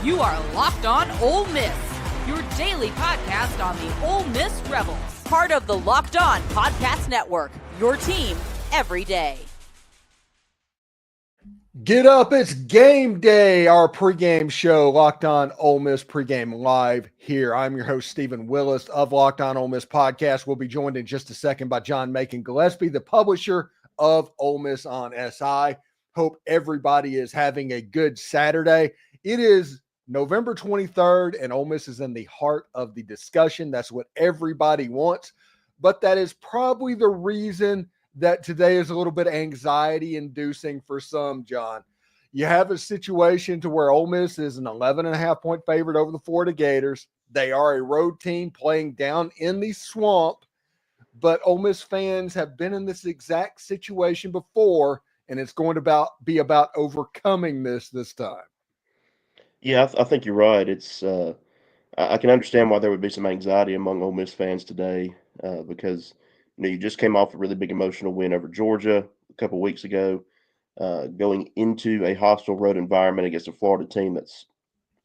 You are Locked On Ole Miss, your daily podcast on the Ole Miss Rebels. Part of the Locked On Podcast Network, your team every day. Get up, it's game day, our pregame show, Locked On Ole Miss pregame live here. I'm your host, Steven Willis of Locked On Ole Miss podcast. We'll be joined in just a second by John Macon Gillespie, the publisher of Ole Miss on SI. Hope everybody is having a good Saturday. It is November 23rd, and Ole Miss is in the heart of the discussion. That's what everybody wants, but that is probably the reason that today is a little bit anxiety-inducing for some, John. You have a situation to where Ole Miss is an 11.5-point favorite over the Florida Gators. They are a road team playing down in the swamp, but Ole Miss fans have been in this exact situation before, and it's going to be about overcoming this time. Yeah, I think you're right. I can understand why there would be some anxiety among Ole Miss fans today because you just came off a really big emotional win over Georgia a couple of weeks ago, going into a hostile road environment against a Florida team that's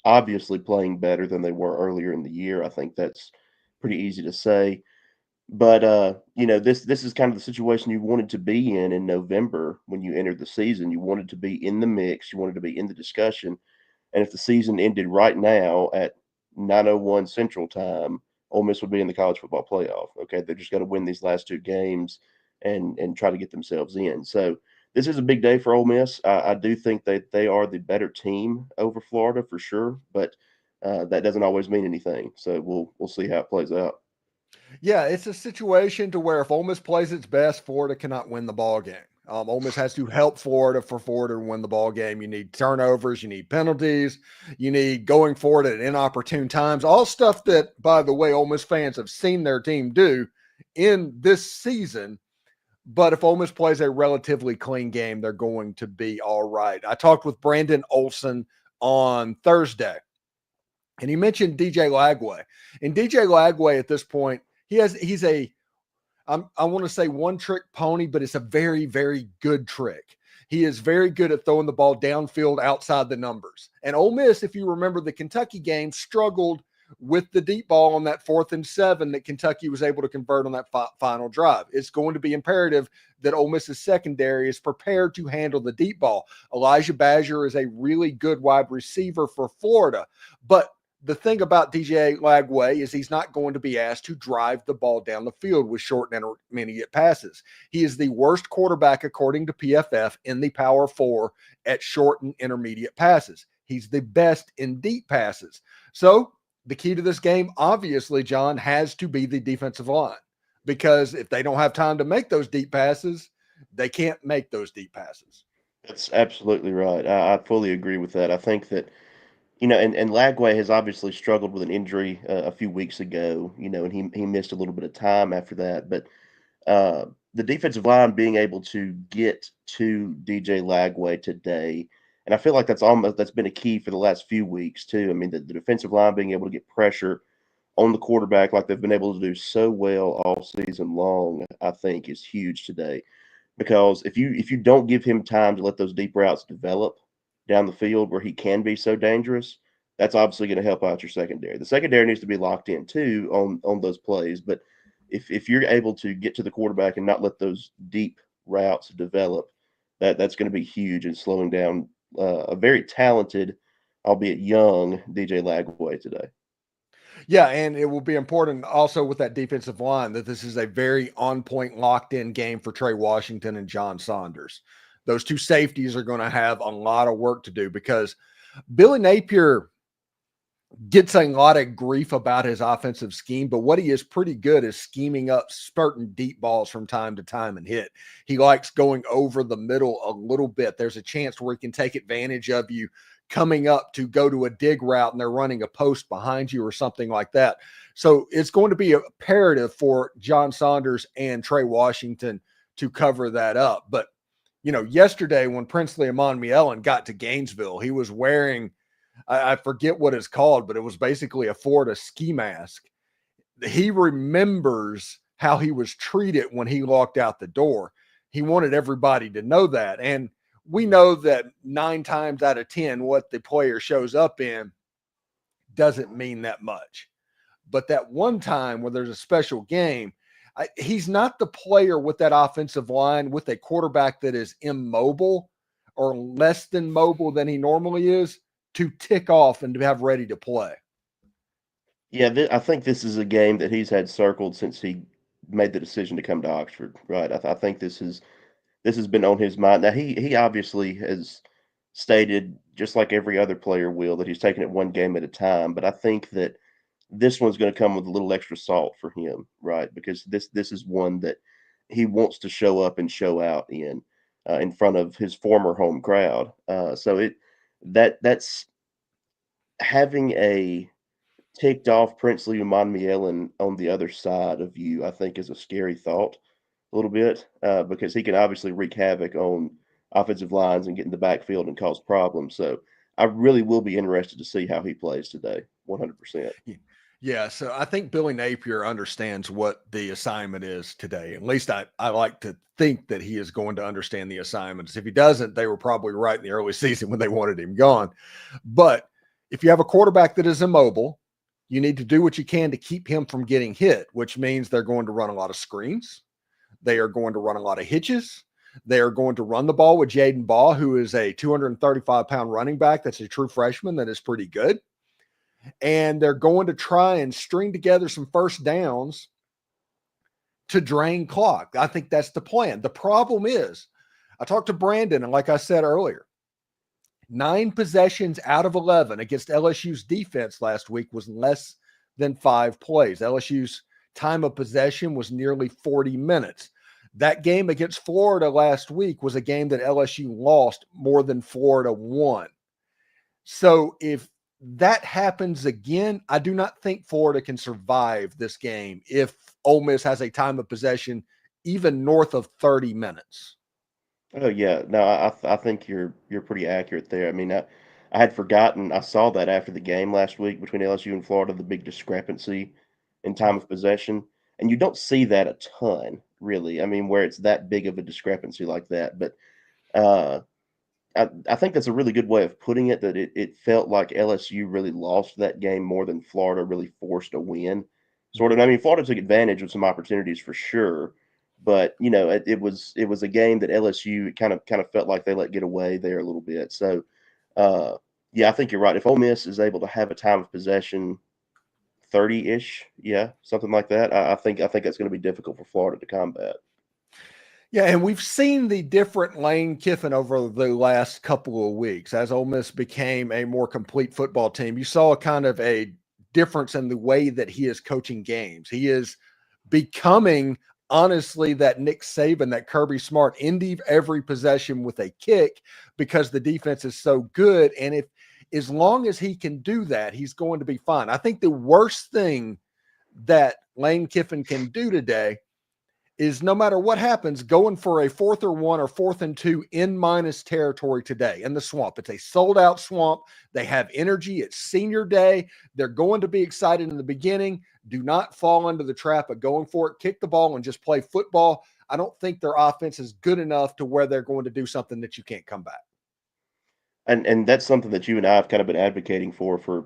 obviously playing better than they were earlier in the year. I think that's pretty easy to say. But this is kind of the situation you wanted to be in November when you entered the season. You wanted to be in the mix. You wanted to be in the discussion. And if the season ended right now at 9:01 Central Time, Ole Miss would be in the college football playoff. Okay, they're just got to win these last two games and try to get themselves in. So this is a big day for Ole Miss. I do think that they are the better team over Florida for sure, but that doesn't always mean anything. So we'll see how it plays out. Yeah, it's a situation to where if Ole Miss plays its best, Florida cannot win the ball game. Ole Miss has to help Florida for Florida to win the ball game. You need turnovers, you need penalties, you need going forward at inopportune times, all stuff that, by the way, Ole Miss fans have seen their team do in this season. But if Ole Miss plays a relatively clean game, they're going to be all right. I talked with Brandon Olson on Thursday, and he mentioned DJ Lagway. And DJ Lagway at this point, he's a I want to say one-trick pony, but it's a very, very good trick. He is very good at throwing the ball downfield outside the numbers. And Ole Miss, if you remember the Kentucky game, struggled with the deep ball on that 4th and 7 that Kentucky was able to convert on that final drive. It's going to be imperative that Ole Miss's secondary is prepared to handle the deep ball. Elijah Badger is a really good wide receiver for Florida, but the thing about DJ Lagway is he's not going to be asked to drive the ball down the field with short and intermediate passes. He is the worst quarterback, according to PFF, in the Power 4 at short and intermediate passes. He's the best in deep passes. So the key to this game, obviously, John, has to be the defensive line, because if they don't have time to make those deep passes, they can't make those deep passes. That's absolutely right. I fully agree with that. I think that and Lagway has obviously struggled with an injury a few weeks ago, and he missed a little bit of time after that. But the defensive line being able to get to DJ Lagway today, and I feel like that's been a key for the last few weeks too. I mean, the defensive line being able to get pressure on the quarterback like they've been able to do so well all season long, I think is huge today. Because if you don't give him time to let those deep routes develop down the field where he can be so dangerous, that's obviously going to help out your secondary. The secondary needs to be locked in too on those plays, but if you're able to get to the quarterback and not let those deep routes develop, that's going to be huge in slowing down a very talented, albeit young, DJ Lagway today. Yeah, and it will be important also with that defensive line that this is a very on-point, locked-in game for Tre Washington and John Saunders. Those two safeties are going to have a lot of work to do, because Billy Napier gets a lot of grief about his offensive scheme, but what he is pretty good is scheming up spurting deep balls from time to time and hit. He likes going over the middle a little bit. There's a chance where he can take advantage of you coming up to go to a dig route and they're running a post behind you or something like that. So it's going to be imperative for John Saunders and Tre Washington to cover that up. But yesterday when Princely Amon-Mielen got to Gainesville, he was wearing, I forget what it's called, but it was basically a Florida ski mask. He remembers how he was treated when he walked out the door. He wanted everybody to know that. And we know that 9 times out of 10, what the player shows up in doesn't mean that much. But that one time where there's a special game, he's not the player with that offensive line with a quarterback that is immobile or less than mobile than he normally is to tick off and to have ready to play. Yeah, I think this is a game that he's had circled since he made the decision to come to Oxford, right? I think this has been on his mind. Now he obviously has stated, just like every other player will, that he's taking it one game at a time. But I think that this one's going to come with a little extra salt for him, right? Because this is one that he wants to show up and show out in front of his former home crowd. That's having a ticked off Princely Umanmielen on the other side of you, I think, is a scary thought a little bit, because he can obviously wreak havoc on offensive lines and get in the backfield and cause problems. So I really will be interested to see how he plays today, 100%. Yeah, so I think Billy Napier understands what the assignment is today. At least I like to think that he is going to understand the assignments. If he doesn't, they were probably right in the early season when they wanted him gone. But if you have a quarterback that is immobile, you need to do what you can to keep him from getting hit, which means they're going to run a lot of screens. They are going to run a lot of hitches. They are going to run the ball with Jaden Baugh, who is a 235-pound running back. That's a true freshman that is pretty good. And they're going to try and string together some first downs to drain clock. I think that's the plan. The problem is, I talked to Brandon, and like I said earlier, 9 possessions out of 11 against LSU's defense last week was less than 5 plays. LSU's time of possession was nearly 40 minutes. That game against Florida last week was a game that LSU lost more than Florida won. So if that happens again, I do not think Florida can survive this game if Ole Miss has a time of possession even north of 30 minutes. Oh yeah, no, I think you're pretty accurate there. I mean, I had forgotten. I saw that after the game last week between LSU and Florida, the big discrepancy in time of possession, and you don't see that a ton, really. I mean, where it's that big of a discrepancy like that. But I think that's a really good way of putting it. That it felt like LSU really lost that game more than Florida really forced a win. Sort of. I mean, Florida took advantage of some opportunities for sure. But it was a game that LSU kind of felt like they let get away there a little bit. So, yeah, I think you're right. If Ole Miss is able to have a time of possession 30-ish, yeah, something like that, I think that's going to be difficult for Florida to combat. Yeah, and we've seen the different Lane Kiffin over the last couple of weeks as Ole Miss became a more complete football team. You saw kind of a difference in the way that he is coaching games. He is becoming, honestly, that Nick Saban, that Kirby Smart, end every possession with a kick because the defense is so good. And as long as he can do that, he's going to be fine. I think the worst thing that Lane Kiffin can do today is, no matter what happens, going for a 4th and 1 or 4th and 2 in minus territory today in the swamp. It's a sold out swamp. They have energy. It's senior day. They're going to be excited in the beginning. Do not fall into the trap of going for it. Kick the ball and just play football. I don't think their offense is good enough to where they're going to do something that you can't come back. And that's something that you and I have kind of been advocating for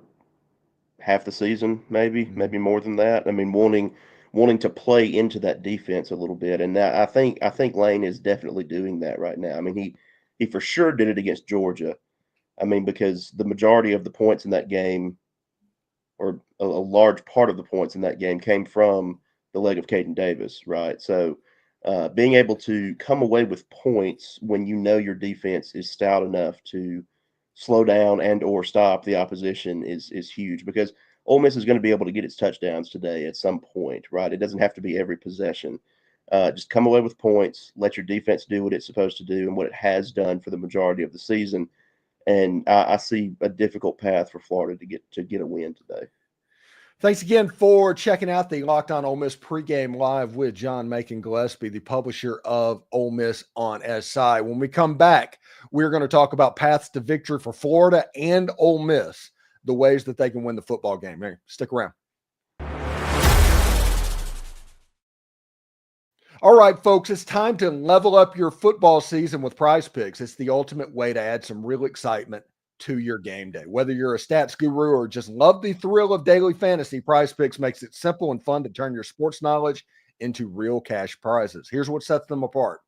half the season, maybe more than that. I mean, wanting to play into that defense a little bit, and I think Lane is definitely doing that right now. I mean, he for sure did it against Georgia. I mean, because the majority of the points in that game, or a large part of the points in that game, came from the leg of Caden Davis, right? So being able to come away with points when you know your defense is stout enough to slow down and or stop the opposition is huge, because Ole Miss is going to be able to get its touchdowns today at some point, right? It doesn't have to be every possession. Just come away with points, let your defense do what it's supposed to do and what it has done for the majority of the season. And I see a difficult path for Florida to get a win today. Thanks again for checking out the Locked On Ole Miss pregame live with John Macon Gillespie, the publisher of Ole Miss on SI. When we come back, we're going to talk about paths to victory for Florida and Ole Miss, the ways that they can win the football game. Hey, stick around. All right, folks, it's time to level up your football season with Prize Picks. It's the ultimate way to add some real excitement to your game day. Whether you're a stats guru or just love the thrill of daily fantasy, Prize Picks makes it simple and fun to turn your sports knowledge into real cash prizes. Here's what sets them apart.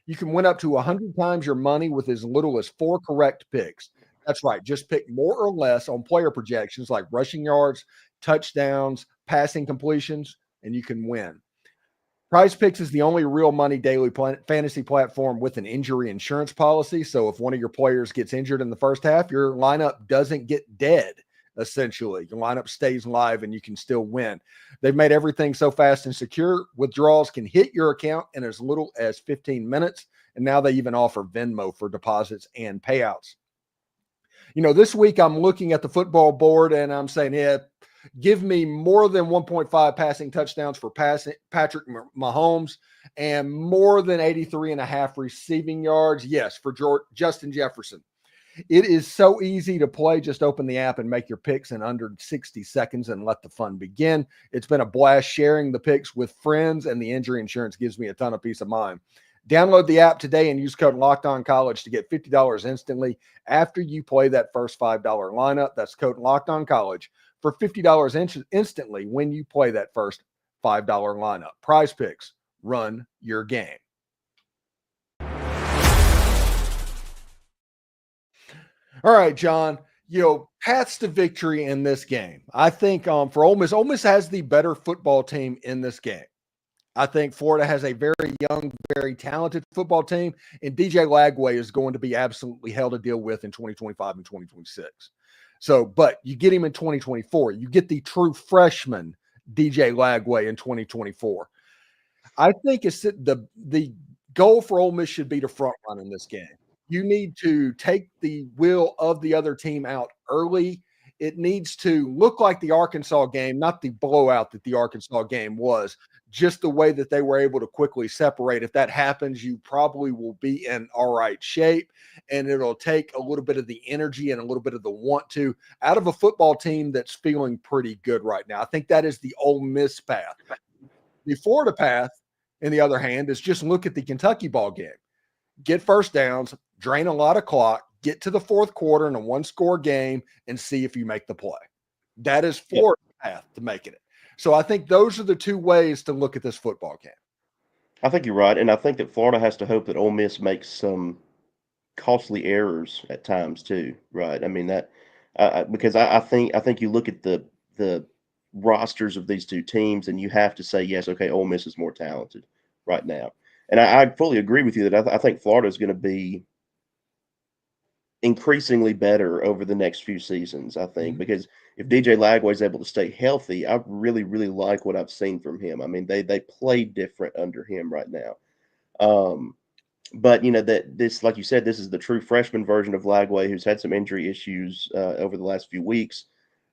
You can win up to 100 times your money with as little as 4 correct picks. That's right. Just pick more or less on player projections like rushing yards, touchdowns, passing completions, and you can win. Prize Picks is the only real money daily fantasy platform with an injury insurance policy. So if one of your players gets injured in the first half, your lineup doesn't get dead, essentially. Your lineup stays live and you can still win. They've made everything so fast and secure. Withdrawals can hit your account in as little as 15 minutes. And now they even offer Venmo for deposits and payouts. This week I'm looking at the football board and I'm saying, yeah, give me more than 1.5 passing touchdowns for Patrick Mahomes and more than 83.5 receiving yards. Yes, for Justin Jefferson. It is so easy to play. Just open the app and make your picks in under 60 seconds and let the fun begin. It's been a blast sharing the picks with friends, and the injury insurance gives me a ton of peace of mind. Download the app today and use code LOCKEDONCollege to get $50 instantly after you play that first $5 lineup. That's code LOCKEDONCollege for $50 instantly when you play that first $5 lineup. Prize Picks, run your game. All right, John, paths to victory in this game. I think for Ole Miss has the better football team in this game. I think Florida has a very young, very talented football team, and DJ Lagway is going to be absolutely hell to deal with in 2025 and 2026. So, but you get him in 2024. You get the true freshman DJ Lagway in 2024. I think it's the goal for Ole Miss should be to front run in this game. You need to take the will of the other team out early. It needs to look like the Arkansas game, not the blowout that the Arkansas game was, just the way that they were able to quickly separate. If that happens, you probably will be in all right shape, and it'll take a little bit of the energy and a little bit of the want to out of a football team that's feeling pretty good right now. I think that is the Ole Miss path. The Florida path, on the other hand, is just look at the Kentucky ball game. Get first downs, drain a lot of clock, get to the fourth quarter in a one-score game, and see if you make the play. That is Florida's path to making it. So I think those are the two ways to look at this football game. I think you're right, and I think that Florida has to hope that Ole Miss makes some costly errors at times too. Right? I mean that because I think you look at the rosters of these two teams, and you have to say yes, okay, Ole Miss is more talented right now, and I fully agree with you that I think Florida is going to be increasingly better over the next few seasons, I think, because if DJ Lagway is able to stay healthy, I really, really like what I've seen from him. I mean, they play different under him right now. But that this, like you said, this is the true freshman version of Lagway, who's had some injury issues over the last few weeks.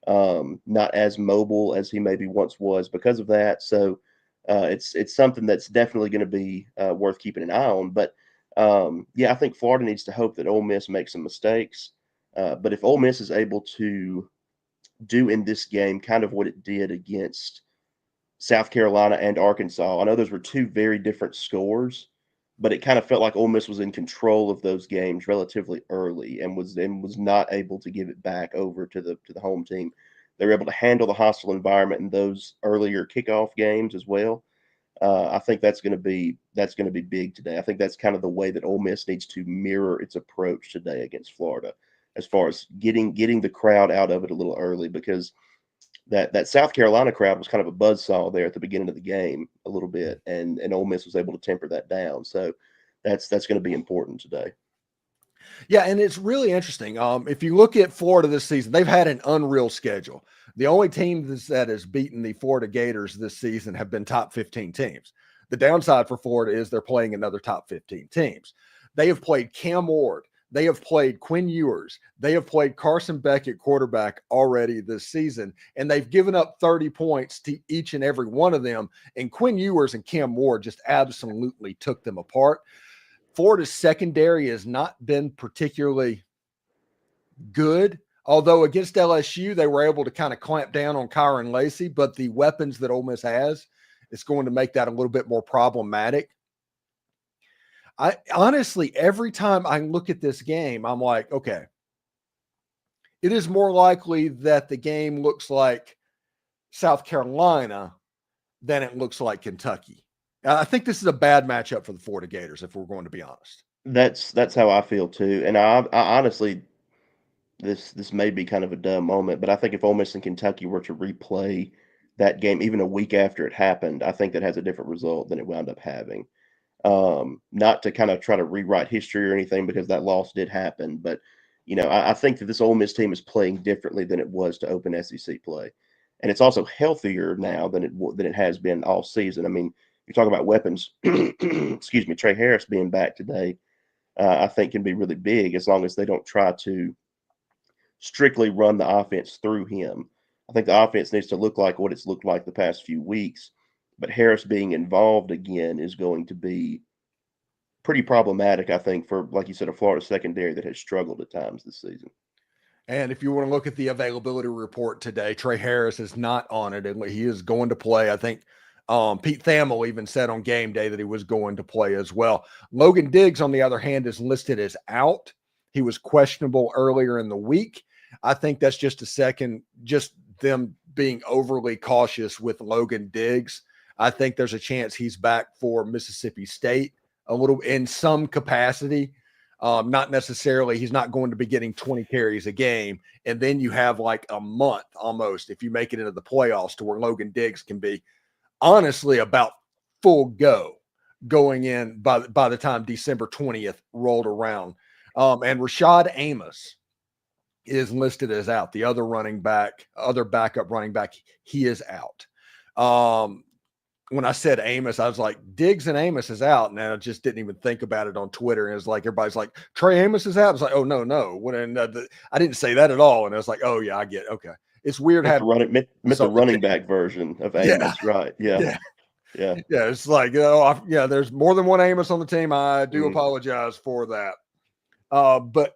Not as mobile as he maybe once was because of that. So it's something that's definitely going to be worth keeping an eye on. But I think Florida needs to hope that Ole Miss makes some mistakes. But if Ole Miss is able to do in this game kind of what it did against South Carolina and Arkansas, I know those were two very different scores, but it kind of felt like Ole Miss was in control of those games relatively early and was not able to give it back over to the home team. They were able to handle the hostile environment in those earlier kickoff games as well. I think that's going to be big today. I think that's kind of the way that Ole Miss needs to mirror its approach today against Florida, as far as getting the crowd out of it a little early, because that South Carolina crowd was kind of a buzzsaw there at the beginning of the game a little bit, and Ole Miss was able to temper that down. So that's going to be important today. Yeah, and it's really interesting. If you look at Florida this season, they've had an unreal schedule. The only team that has beaten the Florida Gators this season have been top 15 teams. The downside for Florida is they're playing another top 15 teams. They have played Cam Ward. They have played Quinn Ewers. They have played Carson Beck at quarterback already this season, and they've given up 30 points to each and every one of them. And Quinn Ewers and Cam Ward just absolutely took them apart. Florida's secondary has not been particularly good, although against LSU, they were able to kind of clamp down on Kyron Lacey, but the weapons that Ole Miss has, it's going to make that a little bit more problematic. I honestly, every time I look at this game, I'm like, okay, it is more likely that the game looks like South Carolina than it looks like Kentucky. I think this is a bad matchup for the Florida Gators, if we're going to be honest. That's how I feel too. And I honestly, this may be kind of a dumb moment, but I think if Ole Miss and Kentucky were to replay that game even a week after it happened, I think that has a different result than it wound up having. Not to kind of try to rewrite history or anything, because that loss did happen, but I think that this Ole Miss team is playing differently than it was to open SEC play, and it's also healthier now than it has been all season. I mean, you're talking about weapons. Excuse me, Tre Harris being back today, I think can be really big as long as they don't try to strictly run the offense through him. I think the offense needs to look like what it's looked like the past few weeks, but Harris being involved again is going to be pretty problematic, I think, for, like you said, a Florida secondary that has struggled at times this season. And if you want to look at the availability report today, Tre Harris is not on it, and he is going to play. I think Pete Thamel even said on game day that he was going to play as well. Logan Diggs, on the other hand, is listed as out. He was questionable earlier in the week. I think that's just just them being overly cautious with Logan Diggs. I think there's a chance he's back for Mississippi State a little in some capacity. Not necessarily, he's not going to be getting 20 carries a game. And then you have like a month almost, if you make it into the playoffs, to where Logan Diggs can be honestly about full going in by the time December 20th rolled around. And Rashad Amos is listed as out. The other backup running back, he is out. When I said Amos, I was like, Diggs and Amos is out. And I just didn't even think about it on Twitter. And it was like, everybody's like, Tre Amos is out. I was like, oh, no. I didn't say that at all. And I was like, oh, yeah, I get it. Okay. It's weird having the running back version of Amos, yeah. Right? Yeah. It's like, there's more than one Amos on the team. I do apologize for that. But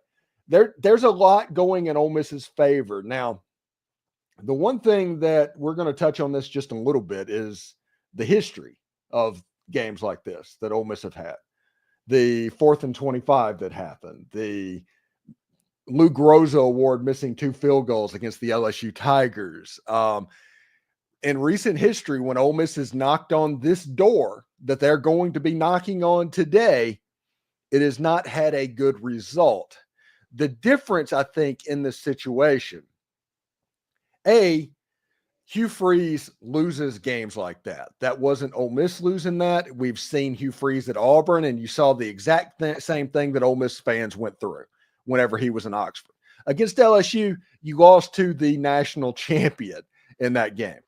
there's a lot going in Ole Miss's favor. Now, the one thing that we're going to touch on this just a little bit is the history of games like this that Ole Miss have had. The 4th and 25 that happened, the Lou Groza Award missing 2 field goals against the LSU Tigers. In recent history, when Ole Miss has knocked on this door that they're going to be knocking on today, it has not had a good result. The difference, I think, in this situation, Hugh Freeze loses games like that. That wasn't Ole Miss losing that. We've seen Hugh Freeze at Auburn, and you saw the exact same thing that Ole Miss fans went through whenever he was in Oxford. Against LSU, you lost to the national champion in that game.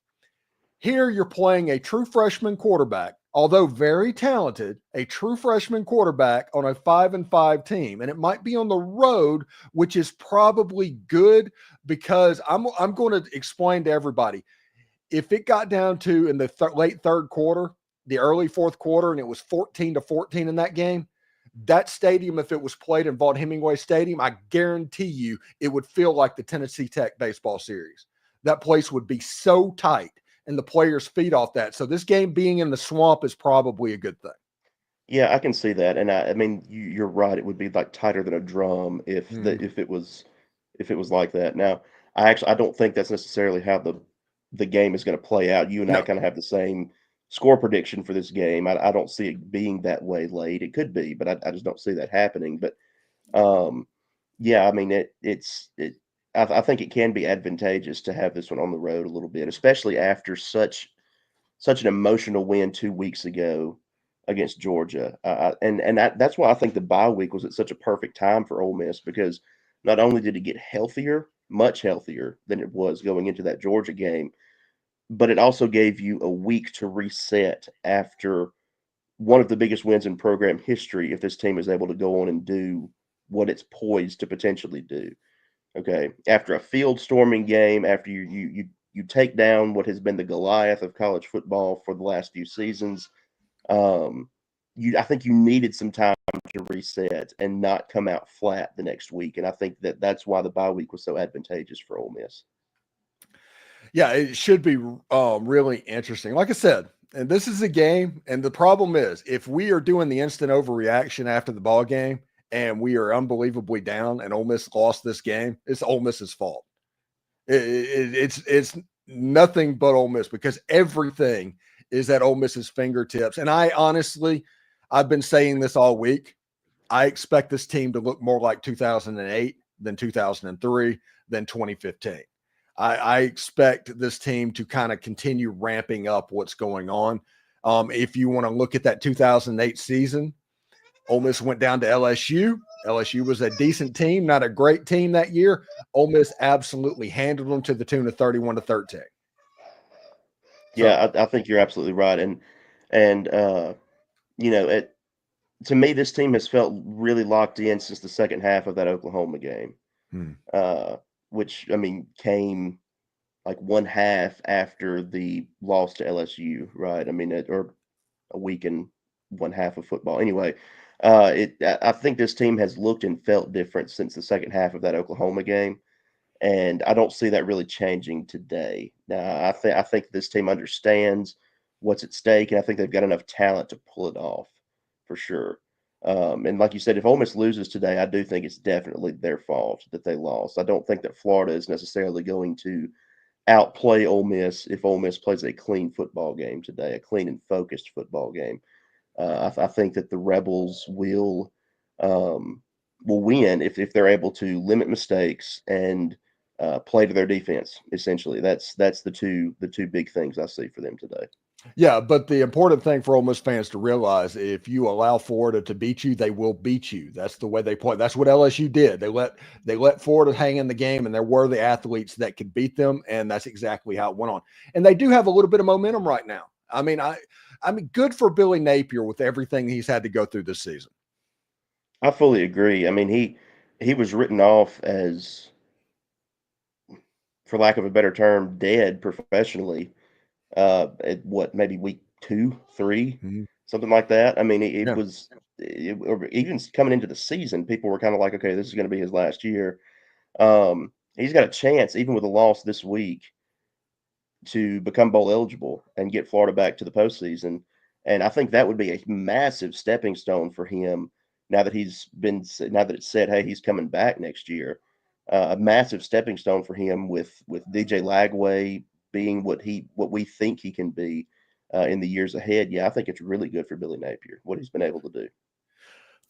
Here, you're playing a true freshman quarterback, although very talented, a true freshman quarterback on a 5-5 team. And it might be on the road, which is probably good, because I'm going to explain to everybody. If it got down to in the late third quarter, the early fourth quarter, and it was 14-14 in that game, that stadium, if it was played in Vaught-Hemingway Stadium, I guarantee you it would feel like the Tennessee Tech baseball series. That place would be so tight, and the players feed off that. So this game being in the swamp is probably a good thing. Yeah, I can see that, and I mean, you're right. It would be like tighter than a drum if it was like that. Now, I don't think that's necessarily how the game is going to play out. You and I kind of have the same score prediction for this game. I don't see it being that way late. It could be, but I just don't see that happening. But yeah, I mean, I think it can be advantageous to have this one on the road a little bit, especially after such an emotional win 2 weeks ago against Georgia. And that's why I think the bye week was at such a perfect time for Ole Miss, because not only did it get healthier, much healthier than it was going into that Georgia game, but it also gave you a week to reset after one of the biggest wins in program history, if this team is able to go on and do what it's poised to potentially do. Okay, after a field storming game, after you take down what has been the Goliath of college football for the last few seasons, I think you needed some time to reset and not come out flat the next week. And I think that's why the bye week was so advantageous for Ole Miss. Yeah, it should be really interesting. Like I said, and this is a game, and the problem is, if we are doing the instant overreaction after the ball game and we are unbelievably down and Ole Miss lost this game, it's Ole Miss's fault. It's nothing but Ole Miss, because everything is at Ole Miss's fingertips. And I've been saying this all week. I expect this team to look more like 2008 than 2003 than 2015. I expect this team to kind of continue ramping up what's going on. If you want to look at that 2008 season, Ole Miss went down to LSU. LSU was a decent team, not a great team that year. Ole Miss absolutely handled them to the tune of 31-13. Yeah, I think you're absolutely right. And you know, to me, this team has felt really locked in since the second half of that Oklahoma game, which, I mean, came like one half after the loss to LSU, right? I mean, or a week and one half of football. Anyway, I think this team has looked and felt different since the second half of that Oklahoma game, and I don't see that really changing today. Now, I think this team understands what's at stake, and I think they've got enough talent to pull it off for sure. And like you said, if Ole Miss loses today, I do think it's definitely their fault that they lost. I don't think that Florida is necessarily going to outplay Ole Miss if Ole Miss plays a clean football game today, a clean and focused football game. I think that the Rebels will win if they're able to limit mistakes and play to their defense. Essentially, that's the two big things I see for them today. Yeah, but the important thing for Ole Miss fans to realize, if you allow Florida to beat you, they will beat you. That's the way they play. That's what LSU did. They let Florida hang in the game, and there were the athletes that could beat them, and that's exactly how it went on. And they do have a little bit of momentum right now. I mean, good for Billy Napier with everything he's had to go through this season. I fully agree. I mean, he was written off as, for lack of a better term, dead professionally. At what, maybe week 2, 3, something like that. I mean, or even coming into the season, people were kind of like, okay, this is going to be his last year. He's got a chance, even with a loss this week, to become bowl eligible and get Florida back to the postseason. And I think that would be a massive stepping stone for him now that it's said, hey, he's coming back next year. A massive stepping stone for him with DJ Lagway being what we think he can be in the years ahead. Yeah, I think it's really good for Billy Napier, what he's been able to do.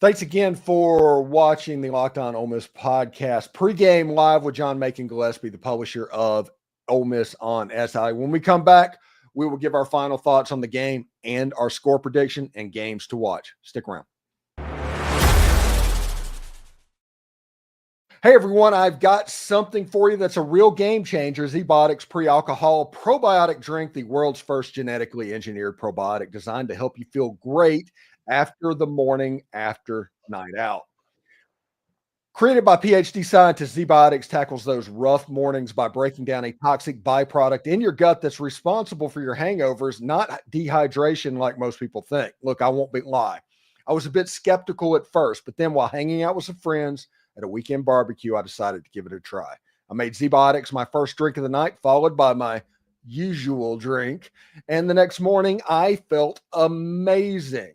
Thanks again for watching the Locked On Ole Miss podcast. Pregame live with John Macon Gillespie, the publisher of Ole Miss on SI. When we come back, we will give our final thoughts on the game and our score prediction and games to watch. Stick around. Hey everyone, I've got something for you that's a real game changer. ZBiotics Pre-Alcohol Probiotic Drink, the world's first genetically engineered probiotic designed to help you feel great after the morning after night out. Created by PhD scientists, ZBiotics tackles those rough mornings by breaking down a toxic byproduct in your gut that's responsible for your hangovers, not dehydration like most people think. Look, I won't lie. I was a bit skeptical at first, but then while hanging out with some friends at a weekend barbecue, I decided to give it a try. I made ZBiotics my first drink of the night, followed by my usual drink. And the next morning, I felt amazing.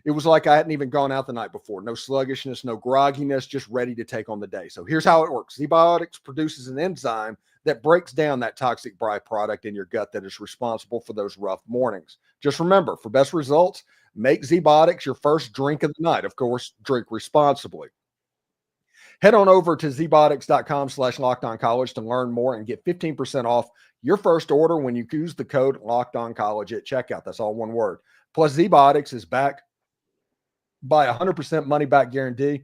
It was like I hadn't even gone out the night before. No sluggishness, no grogginess, just ready to take on the day. So here's how it works. ZBiotics produces an enzyme that breaks down that toxic byproduct in your gut that is responsible for those rough mornings. Just remember, for best results, make ZBiotics your first drink of the night. Of course, drink responsibly. Head on over to zbiotics.com/lockedoncollege to learn more and get 15% off your first order when you use the code LockedOnCollege at checkout. That's all one word. Plus, ZBiotics is backed by 100% money-back guarantee.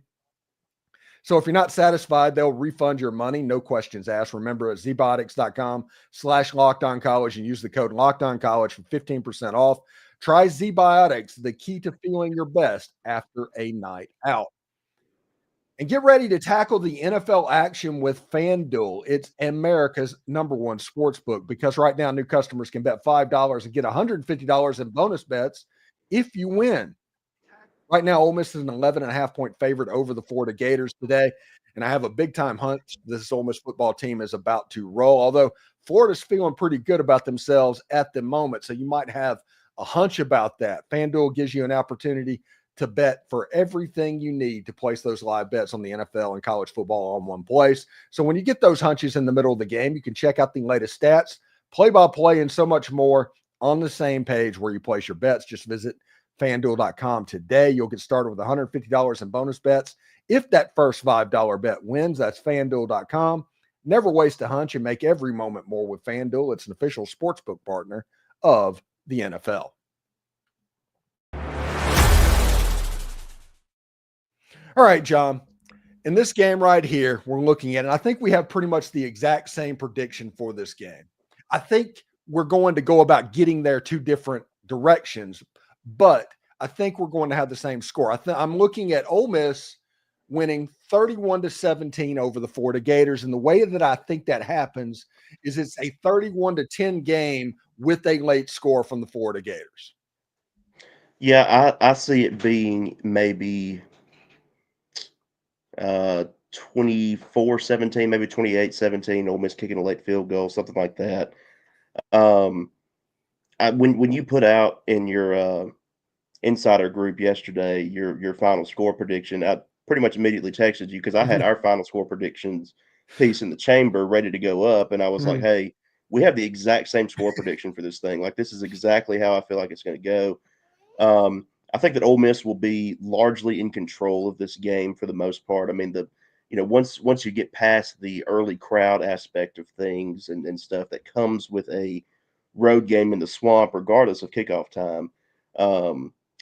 So if you're not satisfied, they'll refund your money, no questions asked. Remember, at zbiotics.com/lockedoncollege and use the code LockedOnCollege for 15% off. Try ZBiotics, the key to feeling your best after a night out. And get ready to tackle the NFL action with FanDuel. It's America's #1 sports book, because right now new customers can bet $5 and get $150 in bonus bets if you win. Right now, Ole Miss is an 11.5-point favorite over the Florida Gators today, and I have a big-time hunch this Ole Miss football team is about to roll, although Florida's feeling pretty good about themselves at the moment, so you might have a hunch about that. FanDuel gives you an opportunity to bet for everything you need to place those live bets on the NFL and college football all in one place. So when you get those hunches in the middle of the game, you can check out the latest stats, play-by-play, and so much more on the same page where you place your bets. Just visit FanDuel.com today. You'll get started with $150 in bonus bets if that first $5 bet wins. That's FanDuel.com. Never waste a hunch and make every moment more with FanDuel. It's an official sportsbook partner of the NFL. All right, John. In this game right here, we're looking at it. I think we have pretty much the exact same prediction for this game. I think we're going to go about getting there two different directions, but I think we're going to have the same score. I'm looking at Ole Miss winning 31-17 over the Florida Gators. And the way that I think that happens is it's a 31-10 game with a late score from the Florida Gators. Yeah, I see it being maybe 24-17, maybe 28-17, Ole Miss kicking a late field goal, something like that. When you put out in your insider group yesterday your final score prediction, I pretty much immediately texted you because I had our final score predictions piece in the chamber ready to go up, and I was like, hey, we have the exact same score prediction for this thing. Like, this is exactly how I feel like it's going to go. I think that Ole Miss will be largely in control of this game for the most part. I mean, once you get past the early crowd aspect of things and stuff that comes with a road game in the swamp, regardless of kickoff time,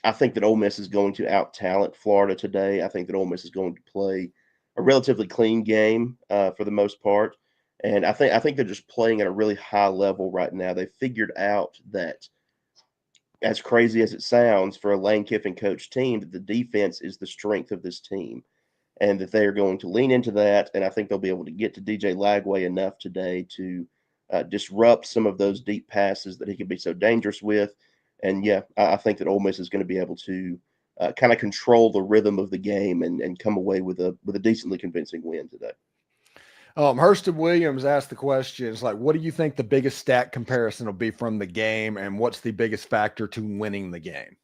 I think that Ole Miss is going to out-talent Florida today. I think that Ole Miss is going to play a relatively clean game for the most part, and I think they're just playing at a really high level right now. They figured out that, as crazy as it sounds, for a Lane Kiffin coach team, that the defense is the strength of this team, and that they are going to lean into that. And I think they'll be able to get to DJ Lagway enough today to disrupt some of those deep passes that he can be so dangerous with. And yeah, I think that Ole Miss is going to be able to kind of control the rhythm of the game and come away with a decently convincing win today. Hurston Williams asked the questions like, what do you think the biggest stat comparison will be from the game, and what's the biggest factor to winning the game?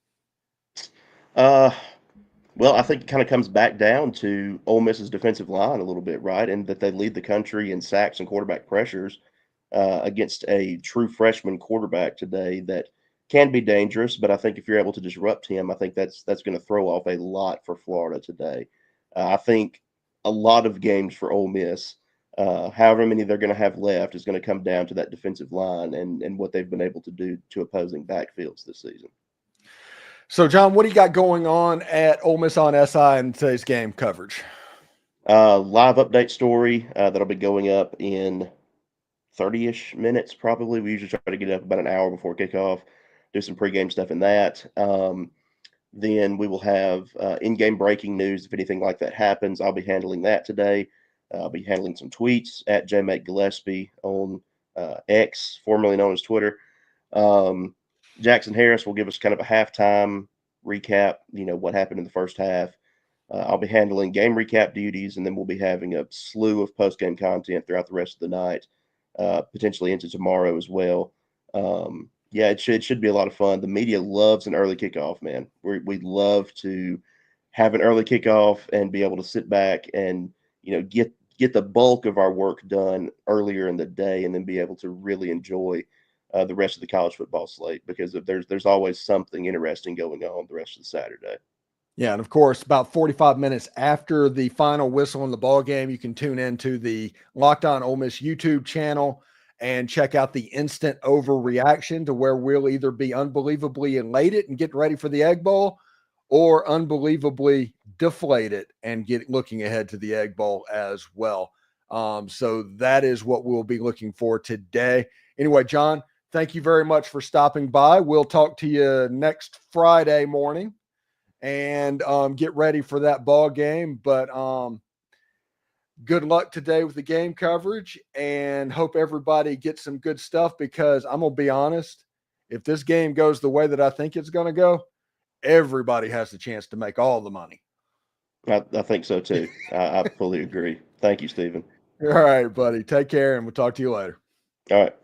Well, I think it kind of comes back down to Ole Miss's defensive line a little bit, right? And that they lead the country in sacks and quarterback pressures against a true freshman quarterback today that can be dangerous. But I think if you're able to disrupt him, I think that's going to throw off a lot for Florida today. I think a lot of games for Ole Miss, however many they're going to have left, is going to come down to that defensive line and what they've been able to do to opposing backfields this season. So, John, what do you got going on at Ole Miss on SI in today's game coverage? Live update story that'll be going up in 30-ish minutes probably. We usually try to get up about an hour before kickoff, do some pregame stuff in that. Then we will have in-game breaking news if anything like that happens. I'll be handling that today. I'll be handling some tweets at John Macon Gillespie on X, formerly known as Twitter. Jaxson Harris will give us kind of a halftime recap, what happened in the first half. I'll be handling game recap duties, and then we'll be having a slew of post-game content throughout the rest of the night, potentially into tomorrow as well. Yeah, it should be a lot of fun. The media loves an early kickoff, man. We love to have an early kickoff and be able to sit back and get the bulk of our work done earlier in the day, and then be able to really enjoy the rest of the college football slate, because there's always something interesting going on the rest of the Saturday. Yeah, and of course, about 45 minutes after the final whistle in the ball game, you can tune into the Locked On Ole Miss YouTube channel and check out the instant overreaction, to where we'll either be unbelievably elated and get ready for the Egg Bowl, or unbelievably deflated and get looking ahead to the Egg Bowl as well. So that is what we'll be looking for today. Anyway, John, thank you very much for stopping by. We'll talk to you next Friday morning and get ready for that ball game. But good luck today with the game coverage, and hope everybody gets some good stuff, because I'm going to be honest, if this game goes the way that I think it's going to go, everybody has the chance to make all the money. I think so too. I fully agree. Thank you, Steven. All right, buddy. Take care, and we'll talk to you later. All right.